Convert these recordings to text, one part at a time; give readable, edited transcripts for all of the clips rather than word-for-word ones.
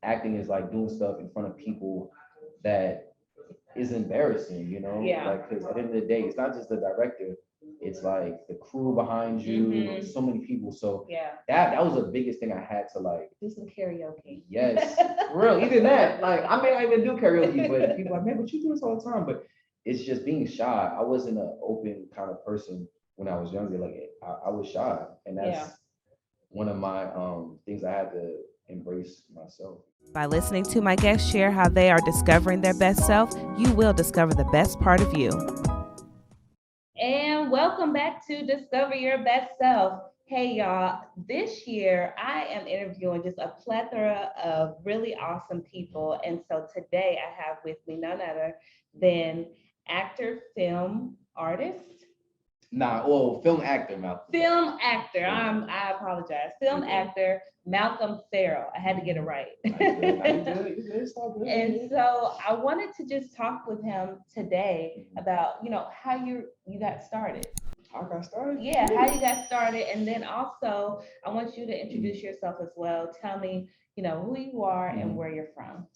acting is like doing stuff in front of people that is embarrassing, Yeah. like, because at the end of the day, it's not just the director, it's like the crew behind you, so many people. So Yeah. that was the biggest thing I had to like. Do some karaoke. Yes, for real. Even that, like, I may not even do karaoke, but people are like, man, but you do this all the time. But it's just being shy. I wasn't an open kind of person when I was younger. Like, I was shy, and that's Yeah. one of my things I had to embrace myself. By listening to my guests share how they are discovering their best self, you will discover the best part of you. And welcome back to Discover Your Best Self. Hey, y'all, this year I am interviewing just a plethora of really awesome people. And so today I have with me none other than actor, film artist, Nah, well, film actor, Malcolm. film actor. I apologize. Film actor Malcolm Farrell. I had to get it right. And so I wanted to just talk with him today about, how you got started. How I got started? Yeah, how you got started. And then also I want you to introduce yourself as well. Tell me, who you are and where you're from.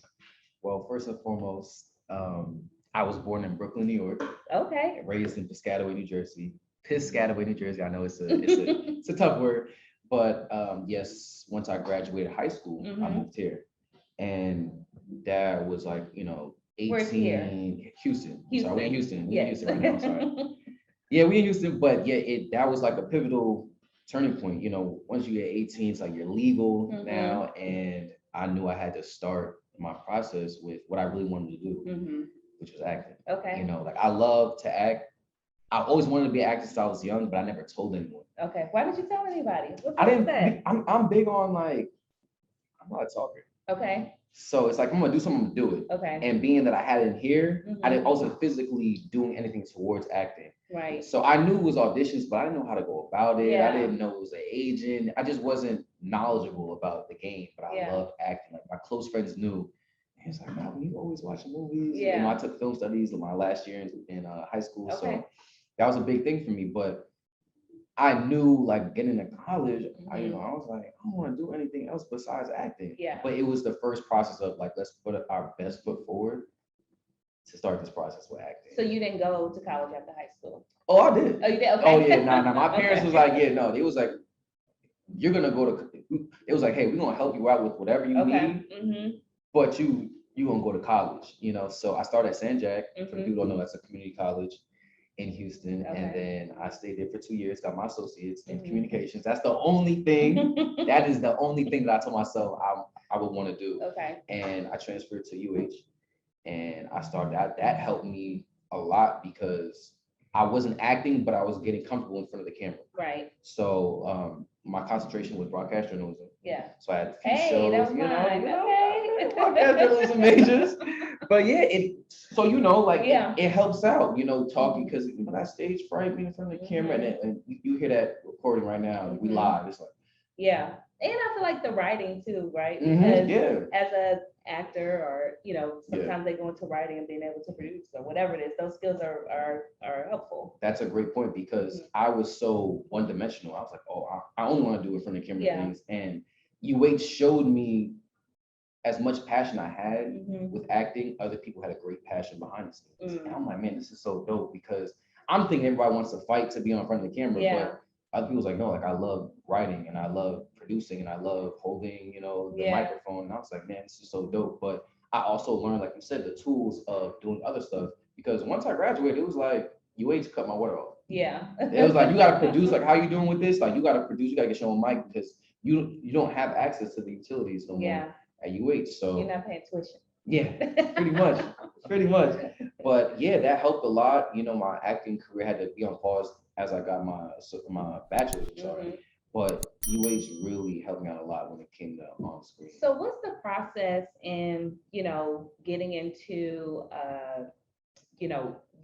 Well, first and foremost, I was born in Brooklyn, New York. Okay. Raised in Piscataway, New Jersey. Piscataway, New Jersey. I know it's a tough word, but yes, once I graduated high school, I moved here, and Dad was like, 18. Where's here? Houston. Houston. Sorry, we're in Houston. We're in Yes. Houston right now. Sorry. Yeah, we in Houston, but yeah, that was like a pivotal turning point. Once you get 18, it's like you're legal now, and I knew I had to start my process with what I really wanted to do, which was acting. Okay. Like, I love to act. I always wanted to be an actor since I was young, but I never told anyone. Okay. Why did you tell anybody? What's I didn't. that? I'm big on, like, I'm not a talker. Okay. So it's like, I'm gonna do something, I'm gonna do it. Okay. And being that I had it here, I wasn't physically doing anything towards acting. Right. So I knew it was auditions, but I didn't know how to go about it. Yeah. I didn't know it was an agent. I just wasn't knowledgeable about the game, but I loved acting. Like, my close friends knew. And it's like, man, you always watching movies. Yeah. I took film studies in my last year in high school. Okay. So that was a big thing for me. But I knew, like, getting to college, I was like, I don't want to do anything else besides acting. Yeah. But it was the first process of, like, let's put our best foot forward to start this process with acting. So you didn't go to college after high school? Oh, I did. Oh, you did? Okay. Oh, yeah, nah. My parents Okay. was like, yeah, no. They was like, you're gonna go to. It was like, hey, we're gonna help you out with whatever you need, but you gonna go to college, So I started at San Jack. For the people who don't know, that's a community college in Houston, and then I stayed there for 2 years, got my associates in communications. That's the only thing. That is the only thing that I told myself I would want to do. Okay. And I transferred to UH, and I started out. That helped me a lot because I wasn't acting, but I was getting comfortable in front of the camera. Right. So my concentration was broadcast journalism. Yeah. So I had a few shows, that was mine. Okay. broadcast journalism majors. But yeah, it helps out, talking, because that stage fright, being in front of the camera, and you hear that recording right now, we live. It's like, yeah. And I feel like the writing too, right? Mhm, Because as a actor, or sometimes they go into writing and being able to produce or whatever it is, those skills are helpful. that's a great point, because I was so one-dimensional. I was like, oh, I only want to do it in front of the camera things. And UH showed me as much passion I had with acting. Other people had a great passion behind the scenes. And I'm like, man, this is so dope, because I'm thinking everybody wants to fight to be on front of the camera, but other people's like, no, like, I love writing and I love producing and I love holding, the microphone. And I was like, man, this is so dope. But I also learned, like you said, the tools of doing other stuff, because once I graduated, it was like, UH cut my water off. Yeah. It was like, you got to produce. Like, how you doing with this? Like, you got to produce. You got to get your own mic, because you don't have access to the utilities no more at UH. So you're not paying tuition. Yeah, pretty much. But yeah, that helped a lot. My acting career had to be on pause as I got my bachelor's. But UH really helped me out a lot when it came to on screen. So what's the process in, getting into,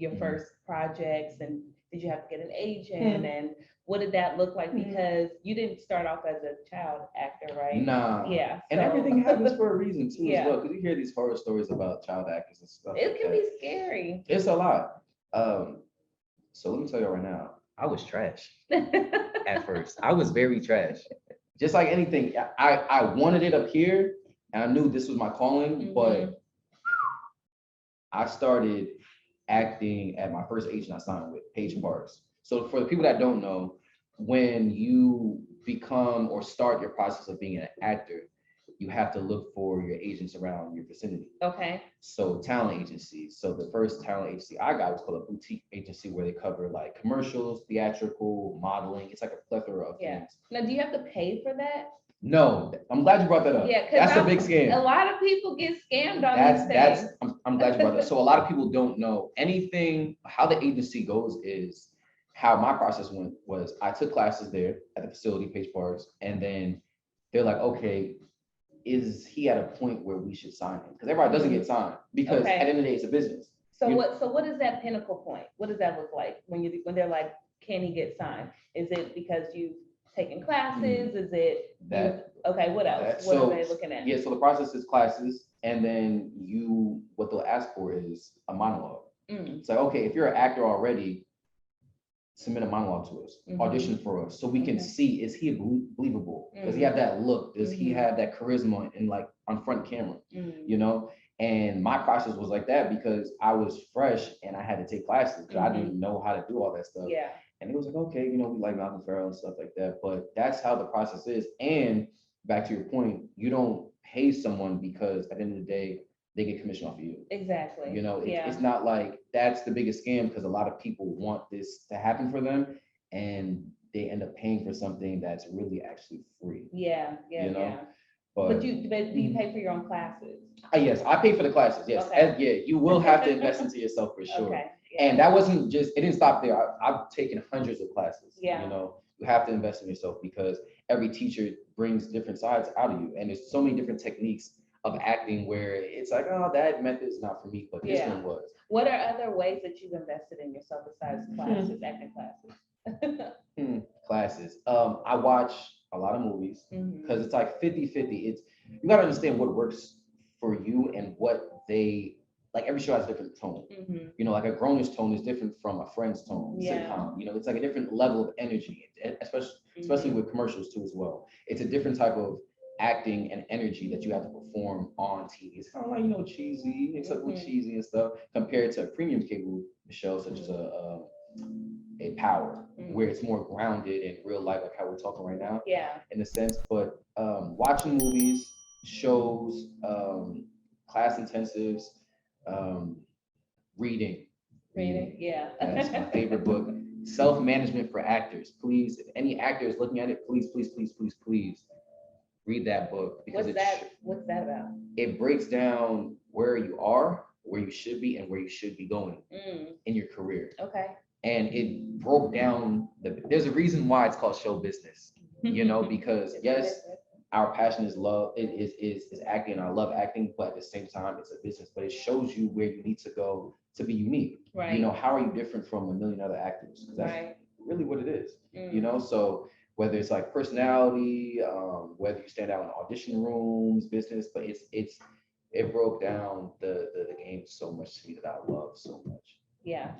your first projects, and did you have to get an agent, and what did that look like? Because you didn't start off as a child actor, right? Nah. Yeah. And everything happens for a reason too, as well. Because you hear these horror stories about child actors and stuff. It can be scary. It's a lot. So let me tell you right now, I was trash at first. I was very trash. Just like anything, I wanted it up here, And I knew this was my calling, but I started acting at my first agent I signed with, Page Parks. So for the people that don't know, when you become or start your process of being an actor, you have to look for your agents around your vicinity. Okay. So talent agencies. So the first talent agency I got was called a boutique agency where they cover like commercials, theatrical, modeling. It's like a plethora of things. Now, do you have to pay for that? No, I'm glad you brought that up. Yeah, that's a big scam. A lot of people get scammed on these things. I'm glad you brought that. So a lot of people don't know anything. How the agency goes is how my process went was I took classes there at the facility, Page Parks, and then they're like, okay, is he at a point where we should sign him? Because everybody doesn't get signed because at the end of the day, it's a business. So what is that pinnacle point? What does that look like when they're like, can he get signed? Is it because you've taken classes? Is it that? Okay, what else? What are they looking at? Yeah, so the process is classes, and then what they'll ask for is a monologue. It's like, okay, if you're an actor already, submit a monologue to us, audition for us, so we can see, is he believable? Does he have that look? Does he have that charisma and like on front camera, you know? And my process was like that because I was fresh and I had to take classes because I didn't know how to do all that stuff. Yeah. And it was like, okay, we like Malcolm Farrell and stuff like that, but that's how the process is. And back to your point, you don't pay someone because at the end of the day, they get commission off of you. Exactly. It's not like that's the biggest scam because a lot of people want this to happen for them and they end up paying for something that's really actually free. Yeah. But do you pay for your own classes? Yes, I pay for the classes. Yes. Okay. You will have to invest into yourself for sure. Okay. Yeah. And that wasn't just, it didn't stop there. I've taken hundreds of classes. Yeah. You have to invest in yourself because every teacher brings different sides out of you. And there's so many different techniques of acting where it's like, oh, that method is not for me, but this one was. What are other ways that you've invested in yourself besides classes, acting classes? Classes. I watch a lot of movies because it's like 50-50. You got to understand what works for you and what like every show has a different tone. Like a grownish tone is different from a Friends tone, sitcom. It's like a different level of energy, especially with commercials too as well. It's a different type of acting and energy that you have to perform on TV. It's kind of like, cheesy, it's like cheesy and stuff compared to a premium cable show such as a Power, where it's more grounded in real life, like how we're talking right now. Yeah. In a sense, but watching movies, shows, class intensives, reading. Yeah. That's my favorite book. Self-Management for Actors. Please, if any actor is looking at it, please read that book because what's that about? It breaks down where you are, where you should be, and where you should be going in your career. Okay. And it broke down there's a reason why it's called show business, because yes, our passion is love, is acting, and I love acting, but at the same time, it's a business, but it shows you where you need to go to be unique. Right. How are you different from a million other actors? That's really what it is, so whether it's like personality, whether you stand out in audition rooms, business, but it broke down the game so much to me that I love so much. Yeah.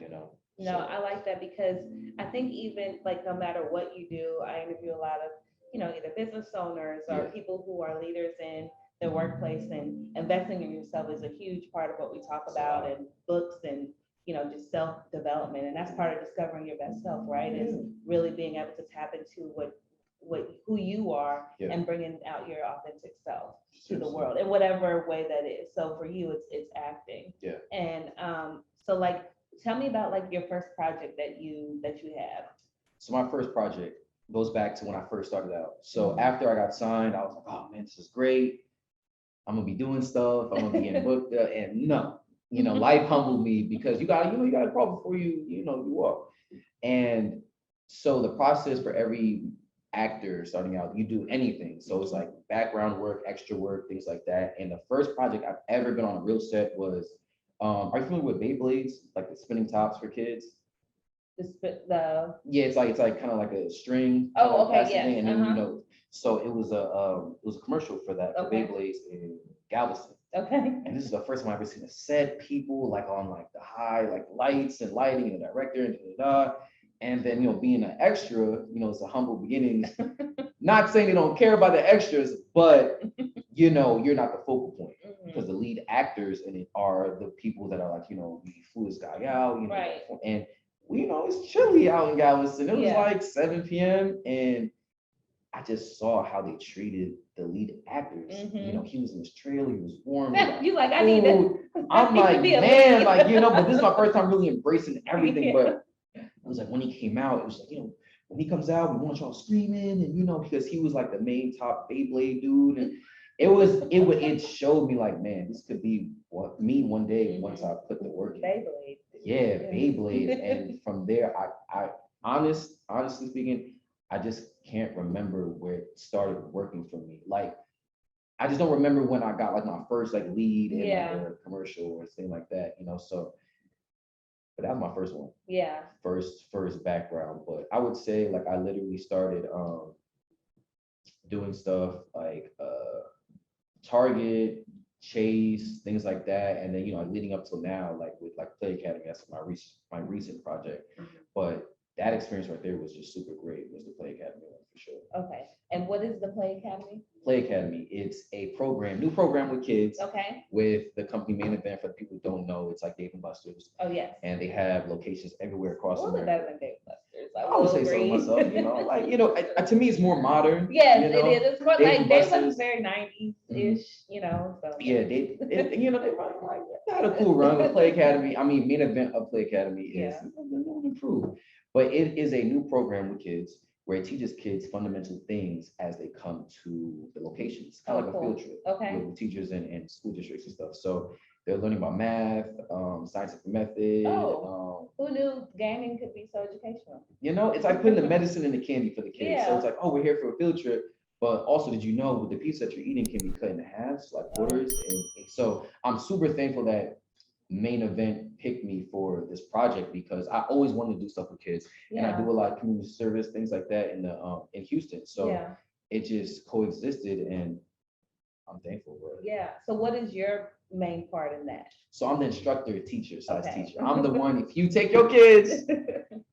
No, I like that because I think even like no matter what you do, I interview a lot of, either business owners or people who are leaders in their workplace, and investing in yourself is a huge part of what we talk about in books and, just self-development. And that's part of discovering your best self, right? Is really being able to tap into who you are and bringing out your authentic self to the world in whatever way that is. So for you, it's acting. Yeah. And so like, tell me about like your first project that you have. So my first project goes back to when I first started out. So after I got signed, I was like, oh man, this is great. I'm gonna be doing stuff. I'm gonna be getting booked. And no, life humbled me because you gotta crawl before you walk. And so the process for every actor starting out, you do anything. So it's like background work, extra work, things like that. And the first project I've ever been on a real set was, are you familiar with Beyblades, like the spinning tops for kids? Yeah, it's like kind of like a string. Oh, okay, yeah. And then so it was a commercial for that for Beyblades in Galveston. Okay. And this is the first time I've ever seen a set, people like on like the high like lights and lighting and the director and and then being an extra, it's a humble beginning. Not saying they don't care about the extras, but you know, you're not the focal point because the lead actors in it are the people that are like, you know, we flew this guy out, you know, Right. and we, you know, it's chilly out in Galveston. It was Yeah. like 7 p.m. and I just saw how they treated the lead actors. You know, he was in his trailer, he was warm. You like, I need to. I'm need to like, be a man, lead. like, you know, but this is my first time really embracing everything. Yeah. But it was like when he came out, it was like, you know, when he comes out, we want y'all screaming, and you know, because he was like the main top Beyblade dude, and it showed me like, man, this could be what me one day once I put the work in. Beyblade. Yeah, Beyblades, and from there, I honestly speaking, I just can't remember where it started working for me. Like, I just don't remember when I got like my first like lead in like a commercial or thing like that, you know. So, but that was my first one. Yeah. First background. But I would say like I literally started doing stuff like Target, Chase, things like that, and then you know, like, leading up till now, like with like Play Academy, that's my recent project. But that experience right there was just super great. Was the Play Academy one for sure. Okay. And what is the Play Academy? Play Academy, it's a new program with kids. Okay. With the company Main Event. For the people who don't know, it's like Dave and Buster's. Oh yes. And they have locations everywhere across a little bit America. better than Dave and Buster's. I would say so myself, you know, like, you know, to me it's more modern. Yes, you know? it is. It's more Dave like Dave and Buster's very 90s-ish, you know. So yeah, they you know, they run like they had a cool run with Play Academy. I mean, Main Event of Play Academy is improved. But it is a new program with kids where it teaches kids fundamental things as they come to the locations, kind of like a field trip with teachers and school districts and stuff. So they're learning about math, scientific method. Who knew gaming could be so educational? You know, it's like putting the medicine in the candy for the kids. Yeah. So it's like, oh, we're here for a field trip. But also, did you know the pizza that you're eating can be cut in half, like quarters? And so I'm super thankful that Main Event picked me for this project because I always wanted to do stuff with kids, and I do a lot of community service, things like that in Houston. So it just coexisted, and I'm thankful for it. Yeah. So what is your main part in that? So I'm the instructor, teacher, teacher. I'm the one. If you take your kids,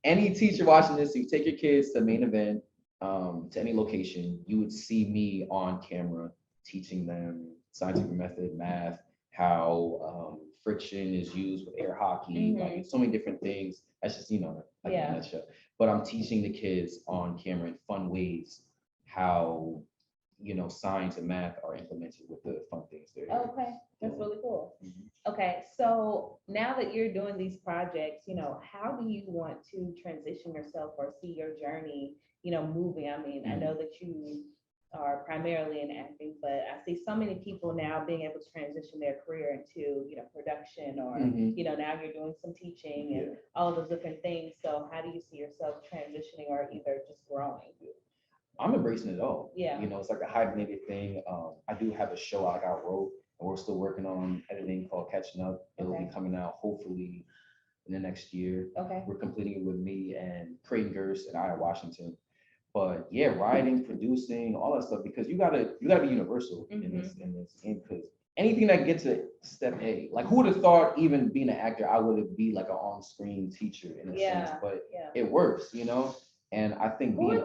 any teacher watching this, if you take your kids to Main Event, to any location, you would see me on camera teaching them scientific method, math, how friction is used with air hockey, like so many different things. That's just, you know, like in a nutshell. But I'm teaching the kids on camera in fun ways how, you know, science and math are implemented with the fun things there. Okay, that's really cool. Okay, so now that you're doing these projects, you know, how do you want to transition yourself or see your journey, you know, moving? I mean, I know that you are primarily in acting, but I see so many people now being able to transition their career into, you know, production or, you know, now you're doing some teaching and all those different things. So how do you see yourself transitioning or either just growing? I'm embracing it all. Yeah. You know, it's like a hyphenated thing. I do have a show I got wrote, and we're still working on editing called Catching Up. It'll be coming out hopefully in the next year. Okay. We're completing it with me and Creighton Gerst and Aya Washington. But yeah, writing, producing, all that stuff, because you gotta be universal in this game, because anything that gets to step A, like who would have thought even being an actor, I would be like an on-screen teacher in a sense, but it works, you know? And I think who's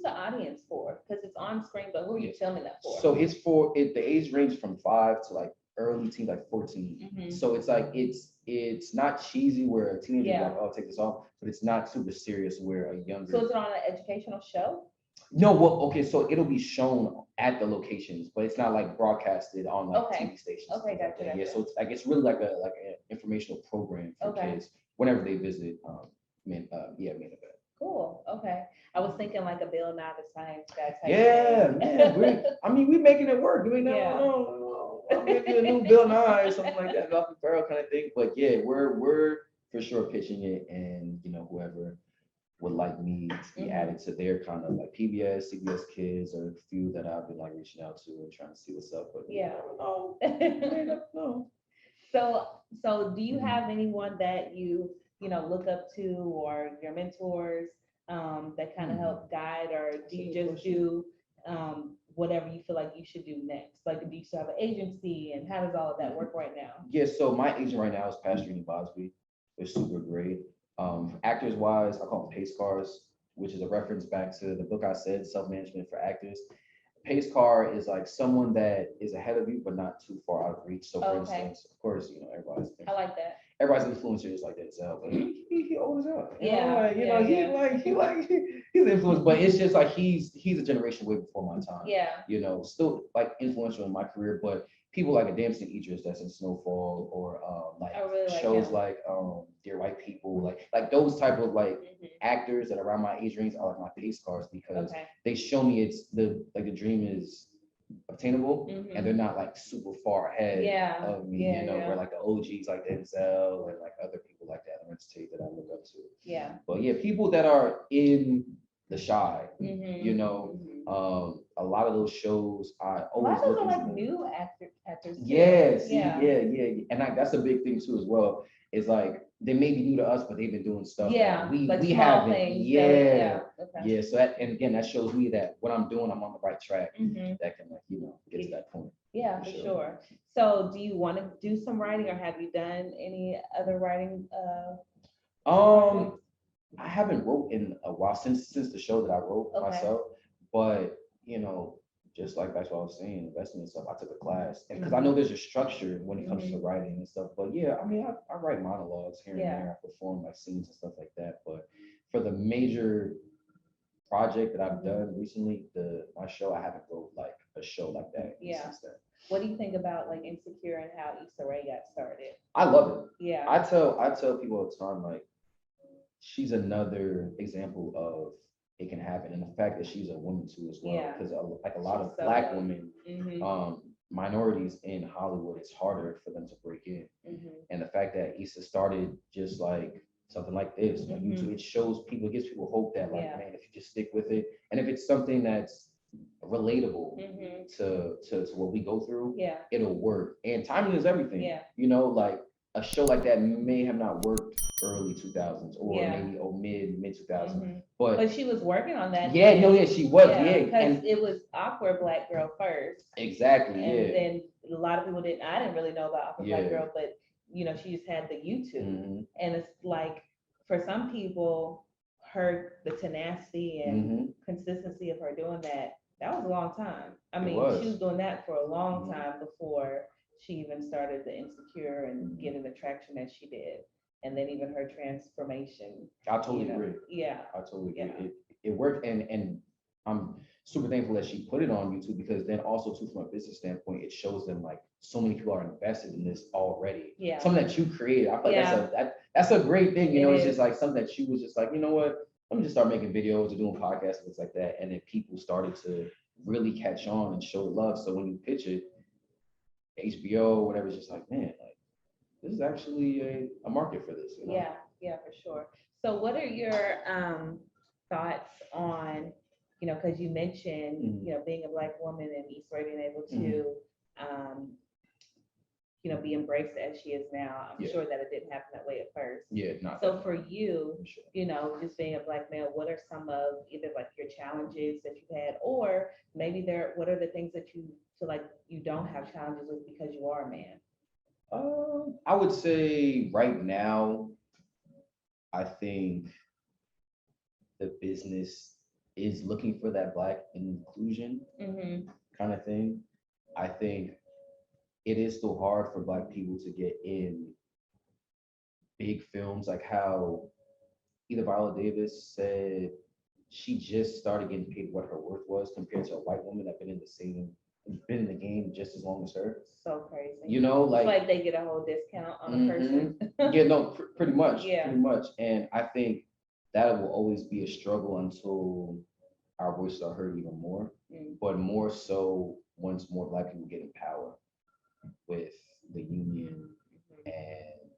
the audience for? Because it's on screen, but who are you filming that for? So it's for the age range from 5 to like early teen, like 14. So it's like it's not cheesy where a teenager is like, oh, take this off, but it's not super serious where a younger. So is it on an educational show? No, well, okay, so it'll be shown at the locations, but it's not like broadcasted on like TV stations. Okay, gotcha. Yeah, so it's really like an informational program for kids whenever they visit. Main Event. Cool. Okay. I was thinking like a Bill Nye the Science Guy type. Yeah, man. We're making it work. We know. I'm making a new Bill Nye or something like that, off the Farrell kind of thing. But yeah, we're for sure pitching it, and you know, whoever would like me to be added to their kind of like PBS, CBS Kids, or a few that I've been like reaching out to and trying to see what's up. But no. So do you have anyone that you know, look up to, or your mentors that kind of help guide, or do you just do whatever you feel like you should do next? Like, do you still have an agency, and how does all of that work right now? Yeah, so my agent right now is Pastor Bosby. They're super great. Actors wise, I call them pace cars, which is a reference back to the book I said, Self-Management for Actors. pace car is like someone that is ahead of you, but not too far out of reach. So for Okay. instance, of course, I like that. everybody's influencer is like that Zell, but he old as hell. Yeah, He's influenced, but it's just like he's a generation way before my time. Yeah. Still like influential in my career, but people like a Damson Idris that's in Snowfall, or like I really like shows him. like Dear White People, like those type of like Mhm. actors that are around my age range are like my pace cars because Okay. they show me it's the dream is obtainable Mhm. and they're not like super far ahead Yeah, of me, yeah. where like the OGs like Denzel and like other people like that are Tate that I look up to. Yeah. But yeah, people that are in the shy, Mhm. a lot of those shows I A always lot of look those are into like them. new actors. Too. Yeah. And that's a big thing too as well. Is like they may be new to us, but they've been doing stuff that we like we small haven't. things. Yeah. Okay. Yeah. So that, and again, that shows me that what I'm doing, I'm on the right track. Mhm. That can like get to that point. Yeah, for sure. So, do you want to do some writing, or have you done any other writing? I haven't wrote in a while since the show that I wrote Okay. myself, but just like that's what I was saying, investing in stuff. I took a class, and because I know there's a structure when it comes to writing and stuff. But yeah, I mean, I write monologues here and there. I perform like scenes and stuff like that. But for the major project that I've done recently, my show, I haven't wrote like a show like that since then. What do you think about like Insecure and how Issa Rae got started? I love it. Yeah. I tell people all the time, like, she's another example of it can happen, and the fact that she's a woman too as well, because like a lot of Black women, minorities in Hollywood, it's harder for them to break in, and the fact that Issa started just like something like this, like YouTube, it shows people, it gives people hope that like, man, if you just stick with it, and if it's something that's relatable to what we go through, it'll work. And timing is everything. Like a show like that may have not worked early 2000s or maybe mid 2000s, but she was working on that. She was, because it was Awkward Black Girl first. Exactly, and then a lot of people didn't. I didn't really know about Awkward Black Girl, but she just had the YouTube, and it's like for some people, the tenacity and consistency of her doing that was a long time. I mean, she was doing that for a long time before she even started the Insecure and getting the traction that she did. And then even her transformation. I totally agree. Yeah. I totally agree. It worked, and I'm super thankful that she put it on YouTube, because then also too, from a business standpoint, it shows them like so many people are invested in this already. Yeah. Something that you created. I feel like that's a great thing. It's just like something that she was just like, you know what? Let me just start making videos or doing podcasts and things like that. And then people started to really catch on and show love. So when you pitch it, HBO, whatever, it's just like, man, like, this is actually a market for this. Yeah, for sure. So what are your thoughts on, because you mentioned, being a Black woman and Issa Rae being able to, be embraced as she is now. I'm sure that it didn't happen that way at first. Yeah, not so for you, just being a Black male, what are some of either like your challenges that you had, or maybe what are the things that you feel like you don't have challenges with because you are a man? I would say right now, I think the business is looking for that Black inclusion kind of thing. I think it is still hard for Black people to get in big films, like how either Viola Davis said she just started getting paid what her worth was compared to a white woman that's been in the game just as long as her. So crazy. Like, it's like they get a whole discount on a person. Pretty much. And I think that will always be a struggle until our voices are heard even more. But more so once more Black people get in power with the union and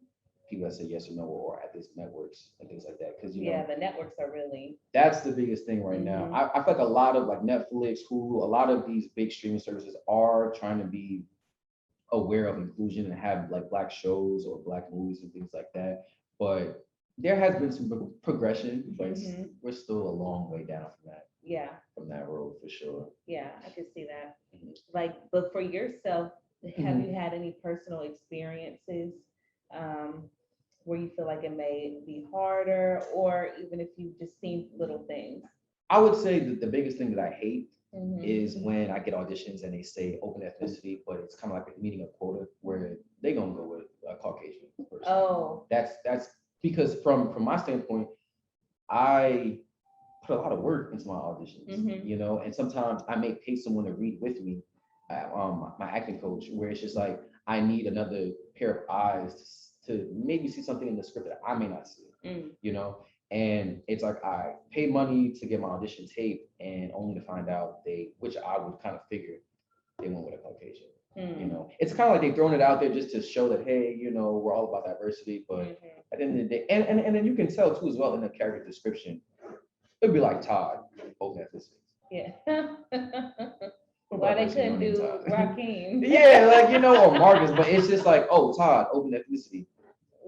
people that say yes or no, or at these networks and things like that. Because the networks are really, that's the biggest thing right now. I feel like a lot of like Netflix, Hulu, a lot of these big streaming services are trying to be aware of inclusion and have like Black shows or Black movies and things like that. But there has been some progression, but we're still a long way down from that. From that road for sure. I can see that. Like, but for yourself, have you had any personal experiences where you feel like it may be harder, or even if you've just seen little things? I would say that the biggest thing that I hate is when I get auditions and they say open ethnicity, but it's kind of like meeting a quota where they gonna go with a Caucasian person. Oh, That's because from my standpoint, I put a lot of work into my auditions, you know, and sometimes I may pay someone to read with me, my acting coach, where it's just like I need another pair of eyes to maybe see something in the script that I may not see, you know, and it's like I pay money to get my audition tape, and only to find out which I would kind of figure they went with a Caucasian. You know, it's kind of like they've thrown it out there just to show that, hey, you know, we're all about diversity, but at the end of the day, and then you can tell too as well in the character description, it'd be like Todd, open ethnicity. Yeah. Why they couldn't do Raheem? Yeah, like, you know, or Marcus, but it's just like, oh, Todd, open ethnicity.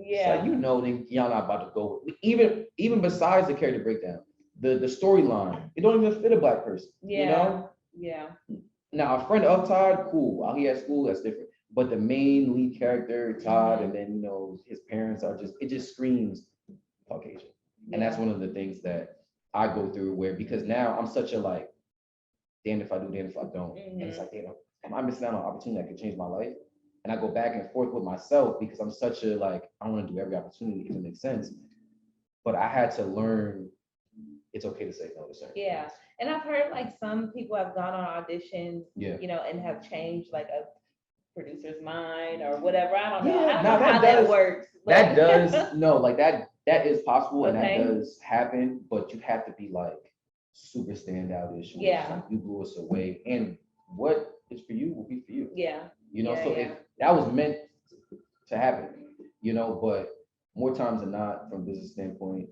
Yeah. Like, you know, then y'all not about to go with, even besides the character breakdown, the storyline, it don't even fit a Black person. Yeah. You know? Yeah. Now, a friend of Todd, cool. While he at school, that's different. But the main lead character, Todd, and then, you know, his parents are it just screams Caucasian. And that's one of the things that I go through where, because now I'm such a like, damned if I do, damned if I don't. And it's like, damn, am I missing out on an opportunity that could change my life? And I go back and forth with myself because I'm such a like, I want to do every opportunity if it makes sense. But I had to learn it's okay to say no to certain things. And I've heard like some people have gone on auditions, you know, and have changed like a producer's mind or whatever. I don't know. I don't know how that works. That does no, like that is possible and that does happen, but you have to be like super standout-ish. Like you blew us away, and what is for you will be for you. You know, so if that was meant to happen, you know, but more times than not, from a business standpoint,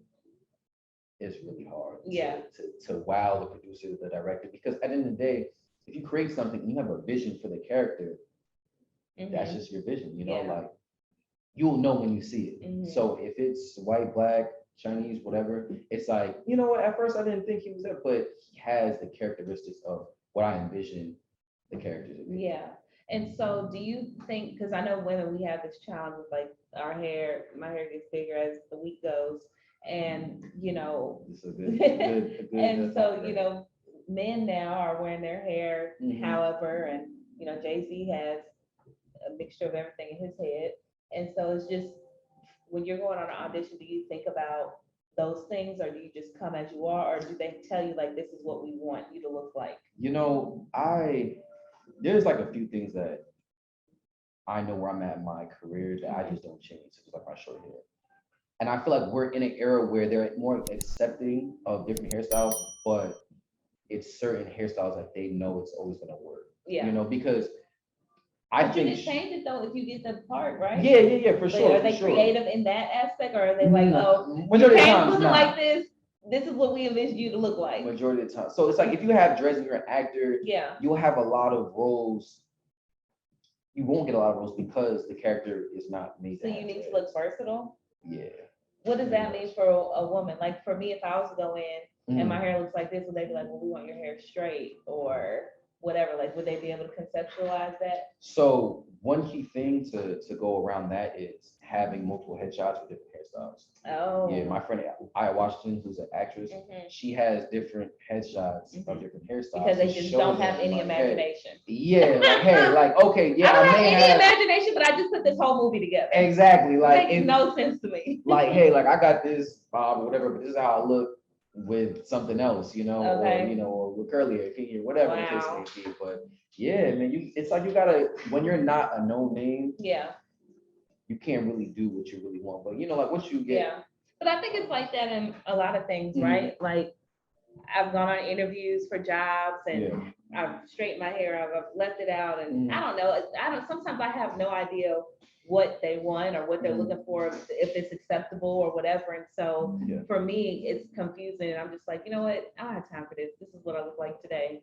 it's really hard to wow the producer, the director, because at the end of the day, if you create something, you have a vision for the character, that's just your vision, you know, like you'll know when you see it. So if it's white, Black, Chinese, whatever, it's like, you know what, at first I didn't think he was there, but he has the characteristics of what I envision the character to be. And so do you think, because I know women, we have this challenge with like our hair, my hair gets bigger as the week goes, and you know, and so, you know, men now are wearing their hair, however, and you know, Jay-Z has a mixture of everything in his head. And so it's just, when you're going on an audition, do you think about those things, or do you just come as you are, or do they tell you like, this is what we want you to look like? You know, there's like a few things that I know where I'm at in my career that I just don't change, such as like my short hair. And I feel like we're in an era where they're more accepting of different hairstyles, but it's certain hairstyles that they know it's always gonna work. You know, because I think you can change it though if you get the part, right? Yeah, for sure. Are they creative in that aspect, or are they like, oh, majority you of can't times, look like this. This is what we envision you to look like. Majority of the time. So it's like if you have dreads and you're an actor, you'll have a lot of roles. You won't get a lot of roles because the character is not made. So you need to look versatile. Yeah. What does that mean for a woman? Like for me, if I was to go in and my hair looks like this, would they be like, well, we want your hair straight or whatever? Like, would they be able to conceptualize that? So one key thing to go around that is having multiple headshots with different hairstyles. Oh. Yeah, my friend Aya Washington, who's an actress, she has different headshots of different hairstyles. Because they just don't have any imagination. Hey, like, hey, like, okay, yeah, I don't have any imagination, but I just put this whole movie together. Exactly. Like, it makes no sense to me. Like, hey, like I got this bob or whatever, but this is how I look with something else, you know, or you know, or with curly hair, kinky hair, whatever the case may be. But yeah, man, it's like you gotta, when you're not a known name, you can't really do what you really want. But you know, like once you get but I think it's like that in a lot of things, right? Like I've gone on interviews for jobs and I've straightened my hair out, I've left it out, and I don't know. Sometimes I have no idea what they want or what they're looking for, if it's acceptable or whatever. And so for me, it's confusing. And I'm just like, you know what? I don't have time for this. This is what I look like today.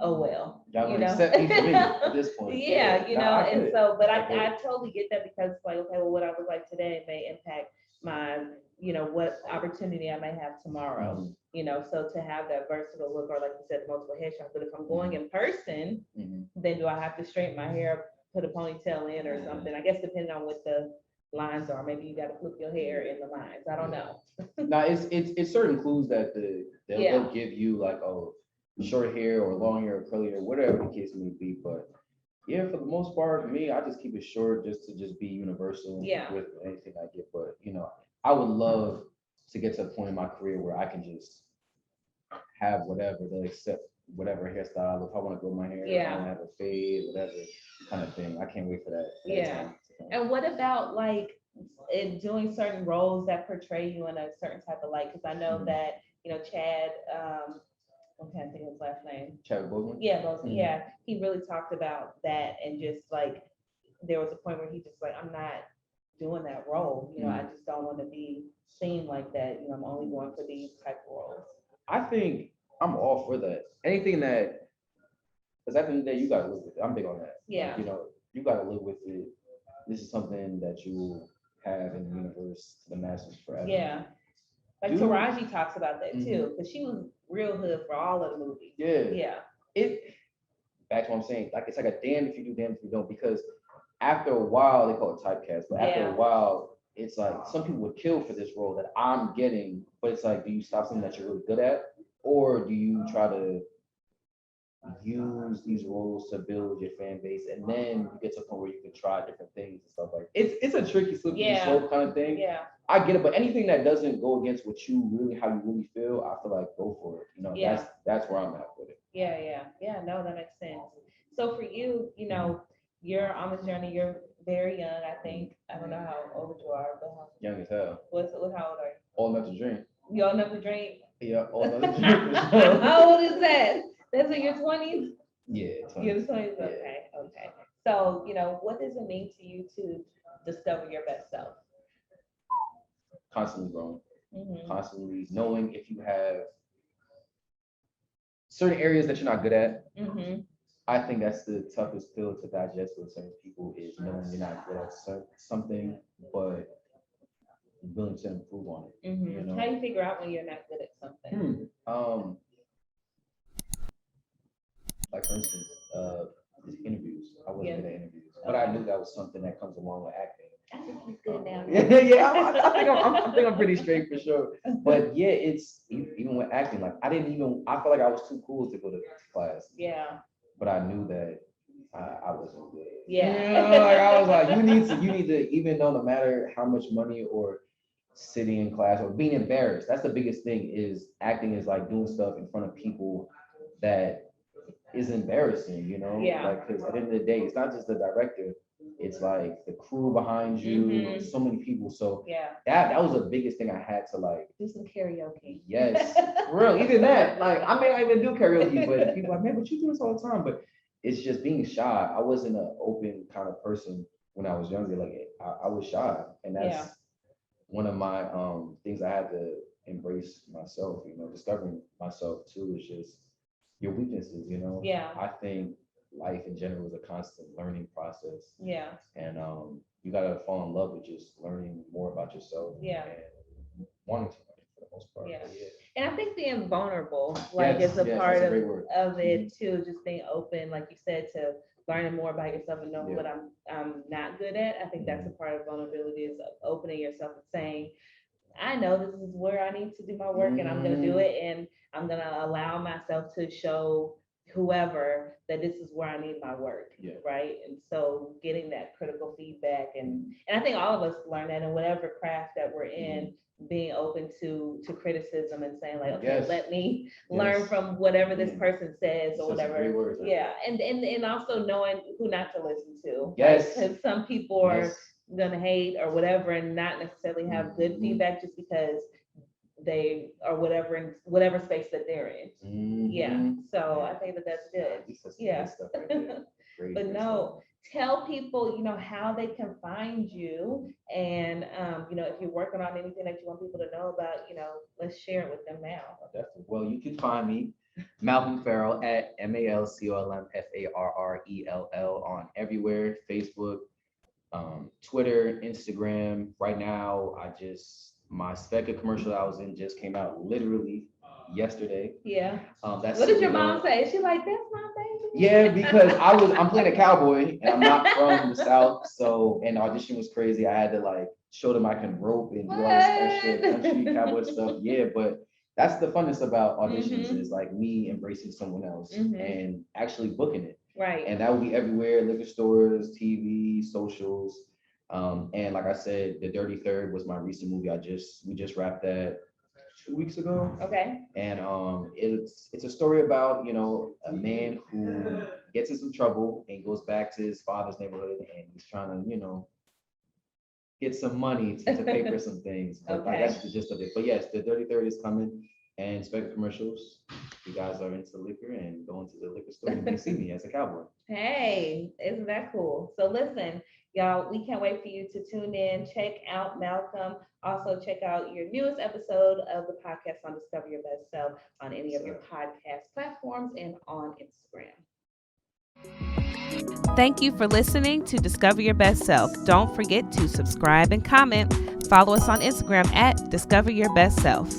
Oh, well, you know, accept me for me at this point. You know, and so, but I totally get that, because it's like, okay, well, what I look like today may impact my, you know, what opportunity I may have tomorrow, you know, so to have that versatile look, or like you said, multiple headshots. But if I'm going in person, then do I have to straighten my hair, put a ponytail in or something? I guess depending on what the lines are, maybe you got to flip your hair in the lines. I don't know. Now it's certain clues that they'll give you, like, oh, short hair or long hair or curly hair, whatever the case may be. But yeah, for the most part, for me, I just keep it short just to just be universal with anything I get. But I would love to get to a point in my career where I can just have whatever, they'll accept whatever hairstyle. If I want to grow my hair, if I want to have a fade, whatever kind of thing. I can't wait for that. And what about like in doing certain roles that portray you in a certain type of light? Because I know that, Chad, I can't think of his last name. Chad Boseman? Yeah, Boseman. Yeah. He really talked about that, and just like there was a point where he just like, I'm not doing that role. I just don't want to be seen like that. I'm only going for these type of roles. I think I'm all for that. Anything that, because at the end of the day, you gotta live with it. I'm big on that. Yeah. You gotta live with it. This is something that you will have in the universe to the masses forever. Yeah. Like Taraji talks about that too, because she was real hood for all of the movies. Yeah. Back to what I'm saying, like it's like a damn if you do, damn if you don't, because after a while, they call it typecast, but after a while, it's like some people would kill for this role that I'm getting, but it's like, do you stop something that you're really good at? Or do you try to use these roles to build your fan base, and then you get to a point where you can try different things and stuff like it's a tricky slippery slope kind of thing. I get it, but anything that doesn't go against what you really, how you really feel, I feel like go for it. That's where I'm at with it. No, that makes sense. So for you, you're on this journey, you're very young, I think. I don't know how old you are, but young as hell. How old are you? Old enough to drink. You old enough to drink? Yeah, old enough to drink. How old is that? That's in your 20s? Yeah, 20s. You're 20s? Okay. So, what does it mean to you to discover your best self? Constantly growing. Constantly knowing if you have certain areas that you're not good at. I think that's the toughest pill to digest with certain people, is knowing you're not good at something, but willing to improve on it. How do you figure out when you're not good at something? Like for instance, interviews. I wasn't good at interviews, but I knew that was something that comes along with acting. I think he's good now. I think I'm pretty straight for sure. But it's even with acting, like I felt like I was too cool to go to class. But I knew that I wasn't good. Like I was like, you need to, even though no matter how much money or sitting in class or being embarrassed, that's the biggest thing, is acting is like doing stuff in front of people that is embarrassing, like, because at the end of the day, it's not just the director, it's like the crew behind you, so many people. So that was the biggest thing I had to like do some karaoke. Yes, for real. Even that, like I may not even do karaoke, but people are like, man, but you do this all the time. But it's just being shy. I wasn't an open kind of person when I was younger. Like I was shy, and that's one of my things I had to embrace myself. Discovering myself too is just your weaknesses. I think life in general is a constant learning process. And you gotta fall in love with just learning more about yourself. And wanting to learn for the most part. And I think being vulnerable, is a part of it too. Just being open, like you said, to learning more about yourself and knowing what I'm not good at. I think that's a part of vulnerability, is opening yourself and saying, I know this is where I need to do my work, and I'm going to do it, and I'm going to allow myself to show whoever that this is where I need my work, right? And so getting that critical feedback, and I think all of us learn that in whatever craft that we're in, being open to criticism and saying like, okay, let me learn from whatever this person says or whatever. And also knowing who not to listen to. Because some people are gonna hate or whatever and not necessarily have good feedback just because they are whatever space that they're in. So I think that's good. But no, tell people how they can find you, and if you're working on anything that you want people to know about, let's share it with them now. Definitely. Well, you can find me, Malcolm Farrell, at MALCOLMFARRELL on everywhere: Facebook, Twitter, Instagram. Right now, my Specca commercial I was in just came out literally yesterday. What did your mom say? She like, that's my baby? Yeah, because I'm playing a cowboy and I'm not from the South, so, and the audition was crazy. I had to like show them I can rope and do all this extra country cowboy stuff. But that's the funness about auditions Mhm. is like me embracing someone else Mhm. and actually booking it. Right. And that will be everywhere, liquor stores, TV, socials. And like I said, The Dirty Third was my recent movie. We just wrapped that 2 weeks ago. Okay. And it's a story about, a man who gets in some trouble and goes back to his father's neighborhood and he's trying to, get some money to pay for some things. But like, Okay. that's the gist of it. But yes, The Dirty Third is coming, and expect commercials. If you guys are into liquor and going to the liquor store, you may see me as a cowboy. Hey, isn't that cool? So listen, y'all, we can't wait for you to tune in. Check out Malcolm. Also, check out your newest episode of the podcast on Discover Your Best Self on any of your podcast platforms and on Instagram. Thank you for listening to Discover Your Best Self. Don't forget to subscribe and comment. Follow us on Instagram at Discover Your Best Self.